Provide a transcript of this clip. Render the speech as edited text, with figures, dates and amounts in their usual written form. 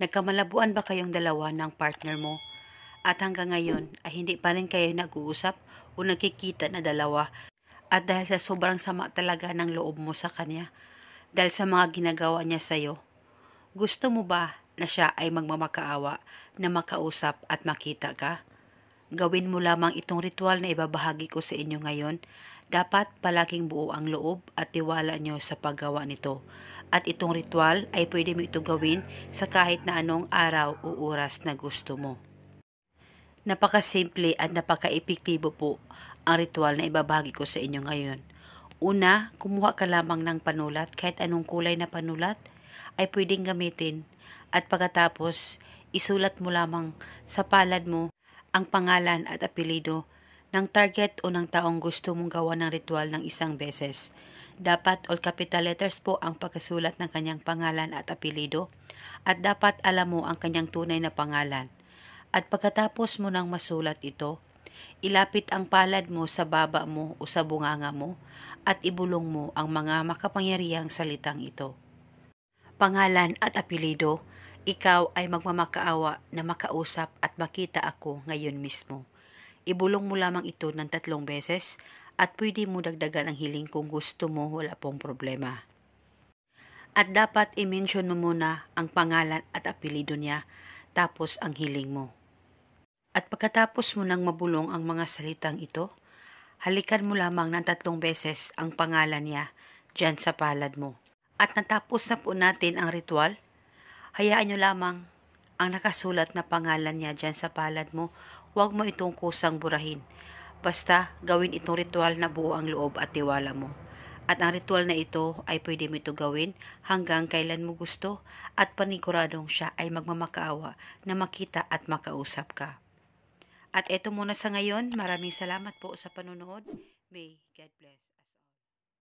Nagkamalabuan ba kayong dalawa ng partner mo? At hanggang ngayon ay hindi pa rin kayo nag-uusap o nagkikita na dalawa? At dahil sa sobrang sama talaga ng loob mo sa kanya, dahil sa mga ginagawa niya sa'yo, gusto mo ba na siya ay magmamakaawa na makausap at makita ka? Gawin mo lamang itong ritual na ibabahagi ko sa inyo ngayon. Dapat palaging buo ang loob at tiwala nyo sa paggawa nito. At itong ritual ay pwede mo ito gawin sa kahit na anong araw o oras na gusto mo. Napakasimple at napaka-epektibo po ang ritual na ibabahagi ko sa inyo ngayon. Una, kumuha ka lamang ng panulat, kahit anong kulay na panulat ay pwedeng gamitin. At pagkatapos, isulat mo lamang sa palad mo ang pangalan at apelido ng target o ng taong gusto mong gawa ng ritual ng isang beses. Dapat all capital letters po ang pagkasulat ng kanyang pangalan at apelido at dapat alam mo ang kanyang tunay na pangalan. At pagkatapos mo nang masulat ito, ilapit ang palad mo sa baba mo o sa bunganga mo at ibulong mo ang mga makapangyarihang salitang ito. Pangalan at apelido, ikaw ay magmamakaawa na makausap at makita ako ngayon mismo. Ibulong mo lamang ito ng 3 beses at pwede mo dagdagan ang hiling kung gusto mo, wala pong problema. At dapat i-mention mo muna ang pangalan at apelido niya, tapos ang hiling mo. At pagkatapos mo nang mabulong ang mga salitang ito, halikan mo lamang ng 3 beses ang pangalan niya dyan sa palad mo. At natapos na po natin ang ritual, hayaan nyo lamang ang nakasulat na pangalan niya dyan sa palad mo. Huwag mo itong kusang burahin. Basta gawin itong ritual na buo ang loob at tiwala mo. At ang ritual na ito ay pwede mo ito gawin hanggang kailan mo gusto at paniguradong siya ay magmamakaawa na makita at makausap ka. At eto muna sa ngayon. Maraming salamat po sa panonood. May God bless.